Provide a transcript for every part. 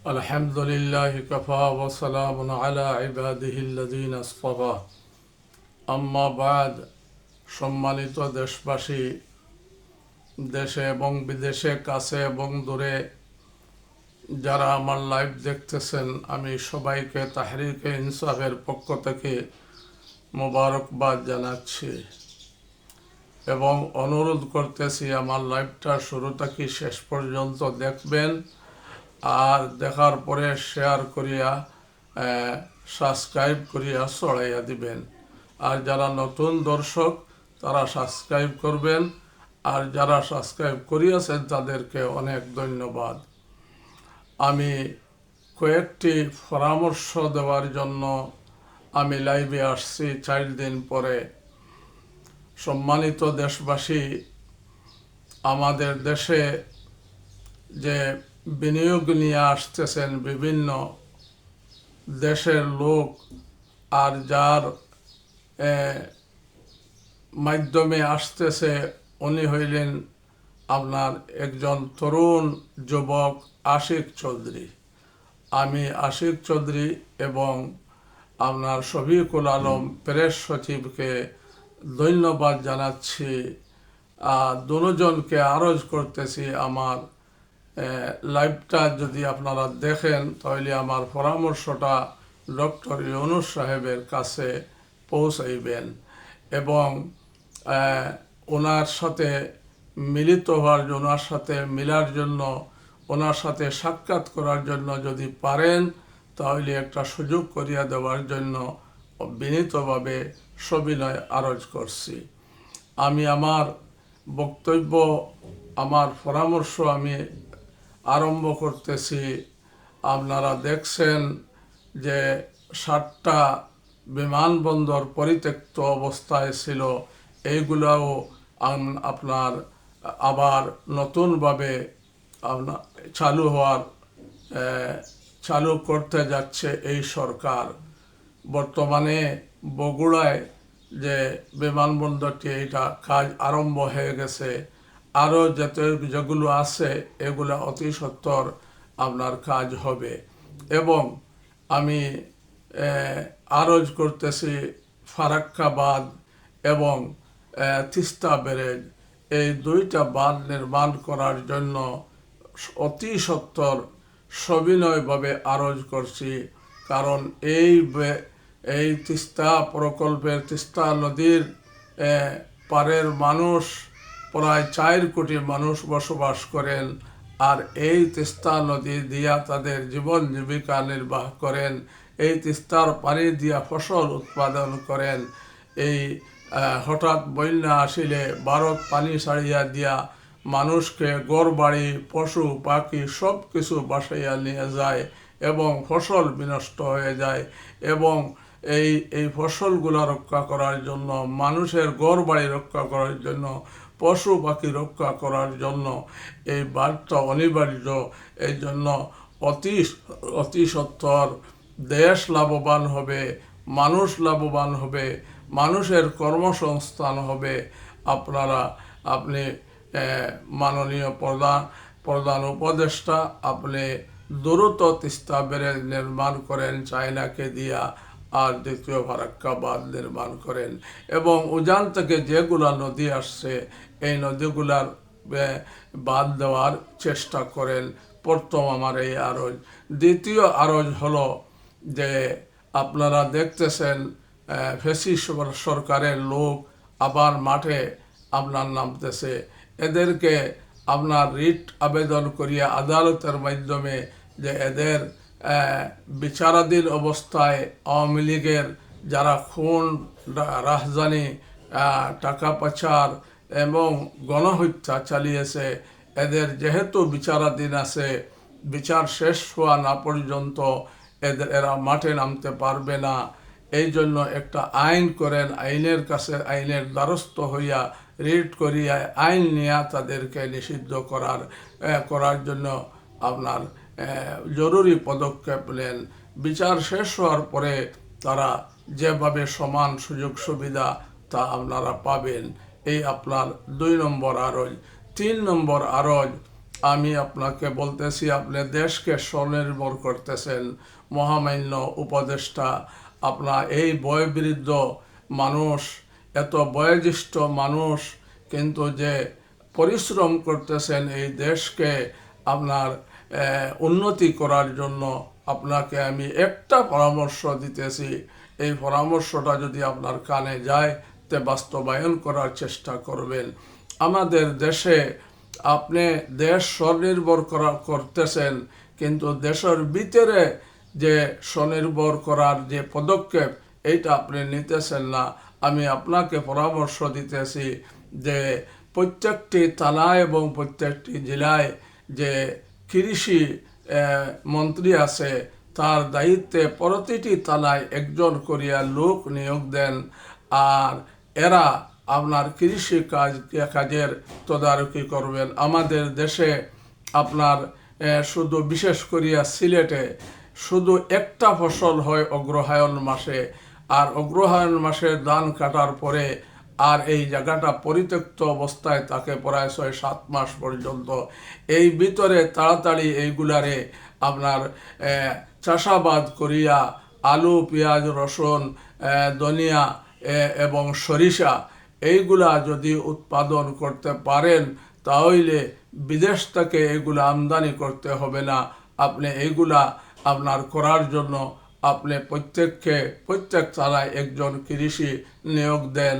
আলহামদুলিল্লাহি কাফা ওয়া সালামুন আলা ইবাদিহিল্লাযীনা ইসতাফা। আম্মা বাদ। সম্মানিত দেশবাসী, দেশে এবং বিদেশে, কাছে এবং দূরে যারা আমার লাইভ দেখতেছেন, আমি সবাইকে তাহরিকে ইনসাফের পক্ষ থেকে মোবারকবাদ জানাচ্ছি এবং অনুরোধ করতেছি আমার লাইভটা শুরু থেকে শেষ পর্যন্ত দেখবেন, আর দেখার পরে শেয়ার করিয়া সাবস্ক্রাইব করিয়া ছড়াইয়া দিবেন। আর যারা নতুন দর্শক তারা সাবস্ক্রাইব করবেন, আর যারা সাবস্ক্রাইব করিয়াছেন তাদেরকে অনেক ধন্যবাদ। আমি কয়েকটি পরামর্শ দেওয়ার জন্য আমি লাইভে আসছি 4 দিন পরে। সম্মানিত দেশবাসী, আমাদের দেশে যে বিনিয়োগ নিয়ে আসতেছেন বিভিন্ন দেশের লোক, আর যার মাধ্যমে আসতেছে উনি হইলেন আপনার একজন তরুণ যুবক আশিক চৌধুরী। আমি আশিক চৌধুরী এবং আপনার শফিকুল আলম প্রেস সচিবকে ধন্যবাদ জানাচ্ছি। দুজনকে আরজ করতেছি আমার লাইভটা যদি আপনারা দেখেন তাহলে আমার পরামর্শটা ডক্টর ইউনূস সাহেবের কাছে পৌঁছাইবেন এবং ওনার সাথে মিলিত হওয়ার জন্য, ওনার সাথে মিলার জন্য, ওনার সাথে সাক্ষাৎ করার জন্য যদি পারেন তাহলে একটা সুযোগ করিয়া দেওয়ার জন্য বিনীতভাবে সবিনয় আরজ করছি। আমি আমার বক্তব্য, আমার পরামর্শ আমি আরম্ভ করতেছি। আপনারা দেখছেন যে 7টা বিমানবন্দর পরিত্যক্ত অবস্থায় ছিল, এইগুলাও আপনার আবার নতুনভাবে চালু করতে যাচ্ছে এই সরকার। বর্তমানে বগুড়ায় যে বিমানবন্দরটি, এটা কাজ আরম্ভ হয়ে গেছে। আরও যেগুলো আছে এগুলো অতি সত্বর আপনার কাজ হবে। এবং আমি আরজ করতেছি ফারাক্কা বাঁধ এবং তিস্তা ব্যারেজ, এই 2টা বাঁধ নির্মাণ করার জন্য অতি সত্বর সবিনয়ভাবে আরজ করছি। কারণ এই তিস্তা প্রকল্পের, তিস্তা নদীর পারের মানুষ প্রায় 4 কোটি মানুষ বসবাস করেন, আর এই তিস্তা নদী দিয়া তাদের জীবন জীবিকা নির্বাহ করেন। এই তিস্তার পানি দিয়া ফসল উৎপাদন করেন। এই হঠাৎ বন্যা আসিলে ভারত পানি ছাড়িয়া দিয়া মানুষকে ঘর বাড়ি, পশু পাখি সব কিছু বাসাইয়া নিয়ে যায় এবং ফসল বিনষ্ট হয়ে যায়। এবং এই ফসলগুলো রক্ষা করার জন্য, মানুষের ঘর বাড়ি রক্ষা করার জন্য, পশু পাখি রক্ষা করার জন্য এই বাঁধটা অনিবার্য। এই জন্য অতি সত্বর দেশ লাভবান হবে, মানুষ লাভবান হবে, মানুষের কর্মসংস্থান হবে। আপনি মাননীয় প্রধান উপদেষ্টা, আপনি দ্রুত তিস্তা ব্যারেজ নির্মাণ করেন চায়নাকে দিয়া, আর দ্বিতীয় ফারাক্কা বাঁধ নির্মাণ করেন এবং উজান থেকে যেগুলা নদী আসছে এই নদীগুলার বাঁধ দেওয়ার চেষ্টা করেন। প্রথম আমার এই আরজ। দ্বিতীয় আরজ হলো যে আপনারা দেখতেছেন ফ্যাসিস্ট সরকারের লোক আবার মাঠে আপনার নামতেছে। এদেরকে আপনার রিট আবেদন করিয়া আদালতের মাধ্যমে যে এদের বিচারাধীন অবস্থায় আওয়ামী লীগের যারা খুন, রাহজানি, টাকা পাচার এবং গণহত্যা চালিয়েছে, এদের যেহেতু বিচারাধীন আছে, বিচার শেষ হওয়া না পর্যন্ত এরা মাঠে নামতে পারবে না। এই জন্য একটা আইন করেন, আইনের দ্বারস্থ হইয়া রিট করিয়া আইন নিয়ে তাদেরকে নিষিদ্ধ করার জন্য আপনার জরুরি পদক্ষেপ নেন। বিচার শেষ হওয়ার পরে তারা যেভাবে সমান সুযোগ সুবিধা তা আপনারা পাবেন। এই আপনার 2 নম্বর আরজ। 3 নম্বর আরজ, আমি আপনাকে বলতেছি, আপনি দেশকে স্বনির্ভর করতেছেন, মহামান্য উপদেষ্টা। আপনার এই বয়োবৃদ্ধ মানুষ, এত বয়োজ্যেষ্ঠ মানুষ, কিন্তু যে পরিশ্রম করতেছেন এই দেশকে আপনার উন্নতি করার জন্য, আপনাকে আমি একটা পরামর্শ দিতেছি। এই পরামর্শটা যদি আপনার কানে যায়, তে বাস্তবায়ন করার চেষ্টা করবেন। আমাদের দেশে আপনি দেশ স্বনির্ভর করতেছেন, কিন্তু দেশের ভিতরে যে স্বনির্ভর করার যে পদক্ষেপ, এইটা আপনি নিতেছেন না। আমি আপনাকে পরামর্শ দিতেছি যে প্রত্যেকটি থানায় এবং প্রত্যেকটি জেলায় যে কৃষি মন্ত্রী আছে, তার দায়িত্বে প্রতিটি থানায় একজন করিয়া লোক নিয়োগ দেন, আর এরা আপনার কৃষি কাজের তদারকি করবেন। আমাদের দেশে আপনার শুধু বিশেষ করিয়া সিলেটে শুধু একটা ফসল হয় অগ্রহায়ণ মাসে, আর অগ্রহায়ণ মাসে ধান কাটার পরে আর এই জায়গাটা পরিত্যক্ত অবস্থায় থাকে প্রায় 6-7 মাস পর্যন্ত। এই ভিতরে তাড়াতাড়ি এইগুলারে আপনার চাষাবাদ করিয়া আলু, পেঁয়াজ, রসুন, ধনিয়া এবং সরিষা এইগুলা যদি উৎপাদন করতে পারেন, তাহলে বিদেশ থেকে এইগুলা আমদানি করতে হবে না। আপনি এইগুলা আপনার করার জন্য আপনি প্রত্যেক থানায় একজন কৃষি নিয়োগ দেন,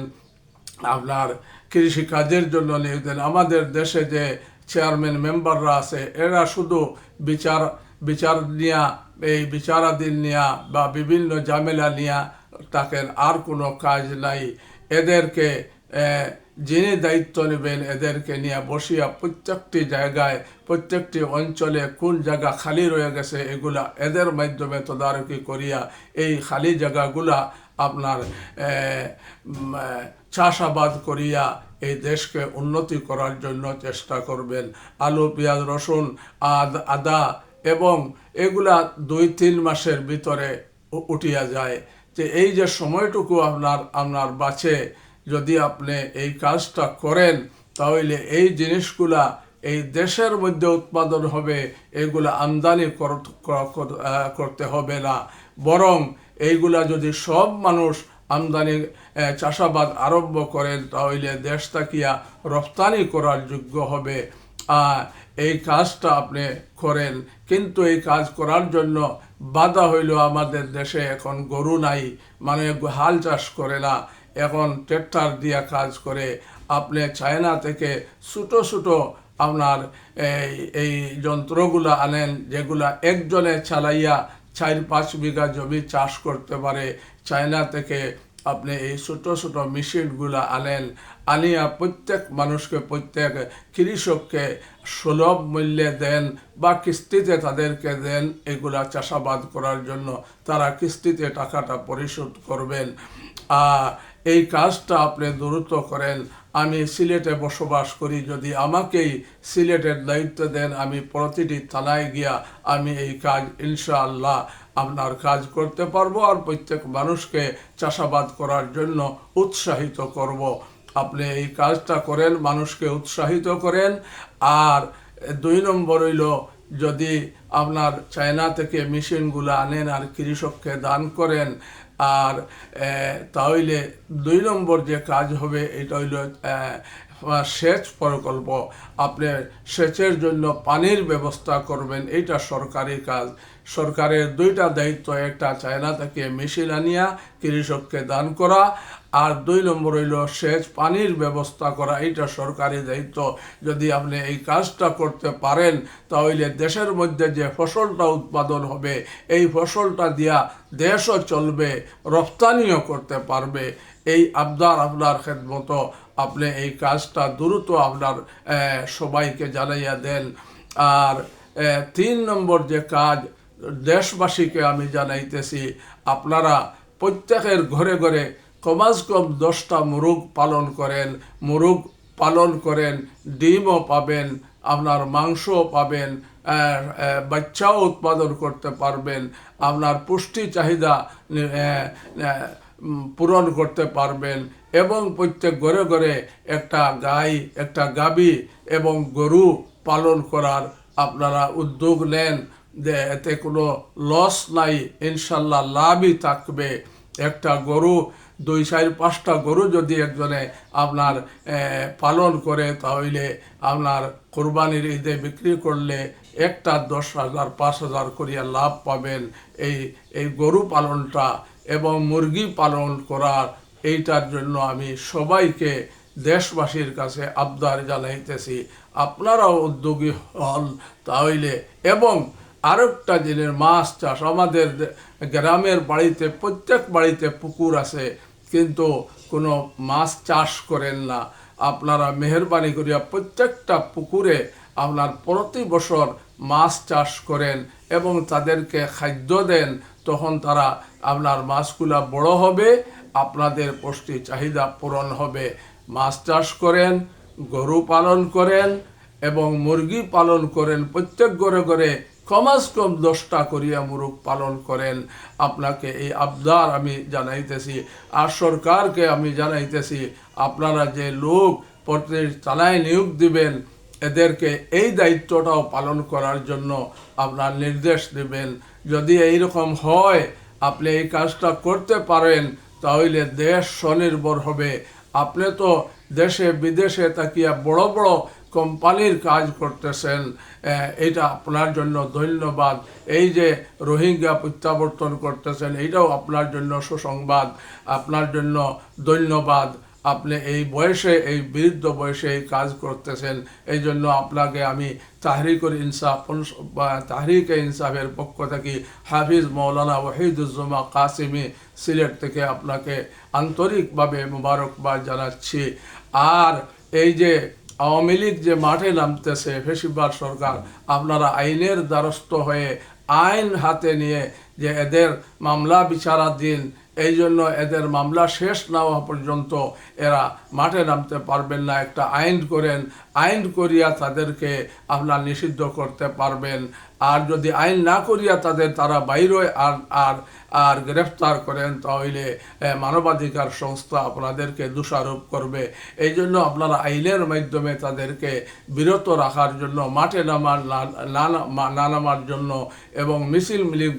আপনার কৃষি কাজের জন্য নিয়োগ দেন। আমাদের দেশে যে চেয়ারম্যান মেম্বাররা আছে, এরা শুধু বিচার নিয়া, এই বিচারাধীন নিয়া বা বিভিন্ন ঝামেলা নিয়া থাকেন, আর কোনো কাজ নাই। এদেরকে যিনি দায়িত্ব নেবেন, এদেরকে নিয়ে বসিয়া প্রত্যেকটি জায়গায়, প্রত্যেকটি অঞ্চলে কোন জায়গা খালি রয়ে গেছে, এগুলা এদের মাধ্যমে তদারকি করিয়া এই খালি জায়গাগুলা আপনার চাষাবাদ করিয়া এই দেশকে উন্নতি করার জন্য চেষ্টা করবেন। আলু, পেঁয়াজ, রসুন, আদা এবং এগুলা 2-3 মাসের ভিতরে উঠিয়া যায়। যে এই যে সময়টুকু আপনার বাঁচে, যদি আপনি এই কাজটা করেন, তাহলে এই জিনিসগুলা এই দেশের মধ্যে উৎপাদন হবে, এইগুলা আমদানি করতে হবে না। বরং এইগুলা যদি সব মানুষ আমদানি চাষাবাদ আরম্ভ করেন, তাহলে দেশ তাকিয়া রপ্তানি করার যোগ্য হবে। এই কাজটা আপনি করেন, কিন্তু এই কাজ করার জন্য বাধা হইল আমাদের দেশে এখন গরু নাই, মানে হাল চাষ করে না, এখন ট্রেক্টর দিয়া কাজ করে। আপনি চায়না থেকে ছোটো ছোটো আপনার এই যন্ত্রগুলা আনেন, যেগুলা একজনে চালাইয়া 4-5 বিঘা জমি চাষ করতে পারে। চায়না থেকে আপনি এই ছোটো ছোটো মেশিনগুলা আনিয়া প্রত্যেক মানুষকে, প্রত্যেক কৃষককে সুলভ মূল্যে দেন বা কিস্তিতে তাদেরকে দেন। এগুলা চাষাবাদ করার জন্য তারা কিস্তিতে টাকাটা পরিশোধ করবেন। এই কাজটা আপনি দ্রুত করেন। আমি সিলেটে বসবাস করি, যদি আমাকেই সিলেটের দায়িত্ব দেন, আমি প্রতিটি থানায় গিয়া আমি এই কাজ ইনশাআল্লাহ আপনার কাজ করতে পারবো, আর প্রত্যেক মানুষকে চাষাবাদ করার জন্য উৎসাহিত করব। আপনি এই কাজটা করেন, মানুষকে উৎসাহিত করেন। আর 2 নম্বর হইল, যদি আপনার চায়না থেকে মেশিনগুলো আনেন আর কৃষককে দান করেন, আর তাহলে 2 নম্বর যে কাজ হবে, এটা হইল সেচ প্রকল্প। আপনি সেচের জন্য পানির ব্যবস্থা করবেন, এইটা সরকারি কাজ। সরকারের 2টা দায়িত্ব, একটা চায়না থেকে মেশিন আনিয়া কৃষককে দান করা, আর 2 নম্বর হইল সেচ পানির ব্যবস্থা করা, এইটা সরকারি দায়িত্ব। যদি আপনি এই কাজটা করতে পারেন, তাহলে দেশের মধ্যে যে ফসলটা উৎপাদন হবে, এই ফসলটা দিয়া দেশও চলবে, রপ্তানিও করতে পারবে। এই আপনার খেদমত আপনি এই কাজটা দ্রুত আপনার সবাইকে জানাইয়া দেন। আর 3 নম্বর যে কাজ, দেশবাসীকে আমি জানাইতেছি, আপনারা প্রত্যেকের ঘরে ঘরে কমাস কম 10টা মুরগ পালন করেন, ডিমও পাবেন, আপনার মাংসও পাবেন, বাচ্চাও উৎপাদন করতে পারবেন। আপনার পুষ্টি চাহিদা পূরণ করতে পারবেন এবং প্রত্যেক ঘরে ঘরে একটা গাই, একটা গাভী এবং গরু পালন করার আপনারা উদ্যোগ নেন, যে এতে কোনো লস নাই, ইনশাল্লাহ লাভই থাকবে। একটা গরু 2-4-5টা গরু যদি একজনে আপনার পালন করে, তাহলে আপনার কোরবানির ঈদে বিক্রি করলে একটা 10,000 5,000 করিয়া লাভ পাবেন। এই গরু পালনটা এবং মুরগি পালন করার এইটার জন্য আমি সবাইকে দেশবাসীর কাছে আবদার জানাইতেছি, আপনারাও উদ্যোগী হন তাহলে। এবং আরেকটা জিনিস, মাছ চাষ। আমাদের গ্রামের বাড়িতে, প্রত্যেক বাড়িতে পুকুর আছে, কিন্তু কোনো মাছ চাষ করেন না। আপনারা মেহরবানি করিয়া প্রত্যেকটা পুকুরে আপনার প্রতি বছর মাছ চাষ করেন এবং তাদেরকে খাদ্য দেন, তখন তারা আপনার মাছগুলা বড় হবে, আপনাদের পুষ্টি চাহিদা পূরণ হবে। মাছ চাষ করেন, গরু পালন করেন এবং মুরগি পালন করেন। প্রত্যেক ঘরে ঘরে কমাস কম 10টা করিয়া মুরগ পালন করেন। আপনাকে এই আবদার আমি জানাইতেছি, আর সরকারকে আমি জানাইতেছি, আপনারা যে লোক প্রতি থানায় নিয়োগ দিবেন, এদেরকে এই দায়িত্বটাও পালন করার জন্য আপনার নির্দেশ দিবেন। যদি এইরকম হয়, আপনি এই কাজটা করতে পারেন, তাহলে দেশ স্বনির্ভর হবে। আপনি তো দেশে বিদেশে তাকিয়া বড় বড় কোম্পানির কাজ করতেছেন, এটা আপনার জন্য ধন্যবাদ। এই যে রোহিঙ্গা প্রত্যাবর্তন করতেছেন, এইটাও আপনার জন্য সুসংবাদ, আপনার জন্য ধন্যবাদ। আপনি এই বয়সে, এই বৃদ্ধ বয়সে এই কাজ করতেছেন, এই জন্য আপনাকে আমি তাহরিকে ইনসাফের পক্ষ থেকে হাফিজ মৌলানা ওয়াহিদুজ্জামান কাসিমি সিলেট থেকে আপনাকে আন্তরিকভাবে মোবারকবাদ জানাচ্ছি। আর এই যে আওয়ামী লীগ যে মাঠে নামতেছে, ফেসিবাদ সরকার, আপনারা আইনের দ্বারস্থ হয়ে আইন হাতে নিয়ে যে এদের মামলা বিচারাধীন, এই জন্য এদের মামলা শেষ না হওয়া পর্যন্ত এরা মাঠে নামতে পারবেন না। একটা আইন করেন, আইন করিয়া তাদেরকে আপনার নিষিদ্ধ করতে পারবেন। আর যদি আইন না করিয়া তারা বাইরে আর গ্রেফতার করেন, তাহলে মানবাধিকার সংস্থা আপনাদেরকে দোষারোপ করবে। এই জন্য আপনারা আইনের মাধ্যমে তাদেরকে বিরত রাখার জন্য, মাঠে না নামার জন্য এবং মিছিল মিলিপ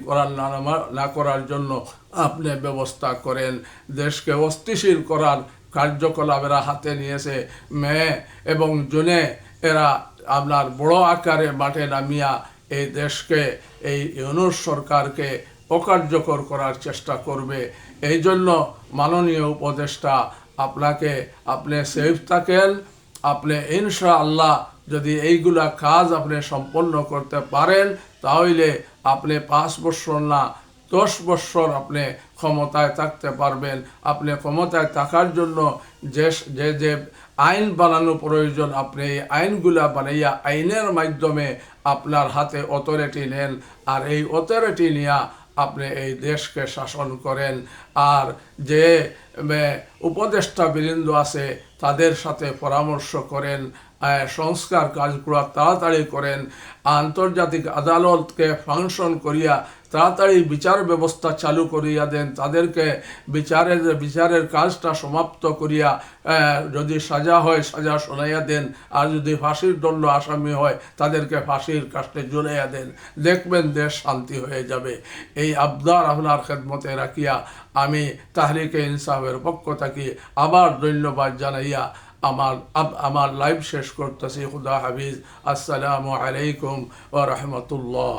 না করার জন্য আপনি ব্যবস্থা করেন। দেশকে অস্থিতিশীল করার কার্যকলাপ এরা হাতে নিয়েছে। মে এবং জুনে এরা আপনার বড় আকারে মাঠে নামিয়া এই দেশকে, এই ইউনূস সরকারকে অকার্যকর করার চেষ্টা করবে। এই জন্য মাননীয় উপদেষ্টা, আপনি সেফ থাকেন। আপনি ইনশাআল্লাহ যদি এইগুলা কাজ আপনি সম্পন্ন করতে পারেন, তাহলে আপনি 5 বছর না 10 বছর আপনি ক্ষমতায় থাকতে পারবেন। আপনি ক্ষমতায় থাকার জন্য যে আইন বানানো প্রয়োজন, আপনি এই আইনগুলা বানাইয়া আইনের মাধ্যমে আপনার হাতে অথরিটি নেন, আর এই অথরিটি নিয়ে আপনি এই দেশকে শাসন করেন। আর যে উপদেষ্টা বৃন্দ আছে, তাদের সাথে পরামর্শ করেন, সংস্কার কাজগুলো তাড়াতাড়ি করেন, আন্তর্জাতিক আদালতকে ফাংশন করিয়া তাড়াতাড়ি বিচার ব্যবস্থা চালু করিয়া দেন, তাদেরকে বিচারের কাজটা সমাপ্ত করিয়া যদি সাজা হয় সাজা শোনাইয়া দেন, আর যদি ফাঁসির দণ্ড আসামি হয় তাদেরকে ফাঁসির কাস্টে ঝুলাইয়া দেন। দেখবেন দেশ শান্তি হয়ে যাবে। এই আবদার আপনার খেদমতে রাখিয়া আমি তাহরিকে ইনসাফের পক্ষ থেকে আবার ধন্যবাদ জানাইয়া আমার লাইভ শেষ করতেছি। খুদা হাফিজ। আসসালামু আলাইকুম ওয়া রাহমাতুল্লাহ।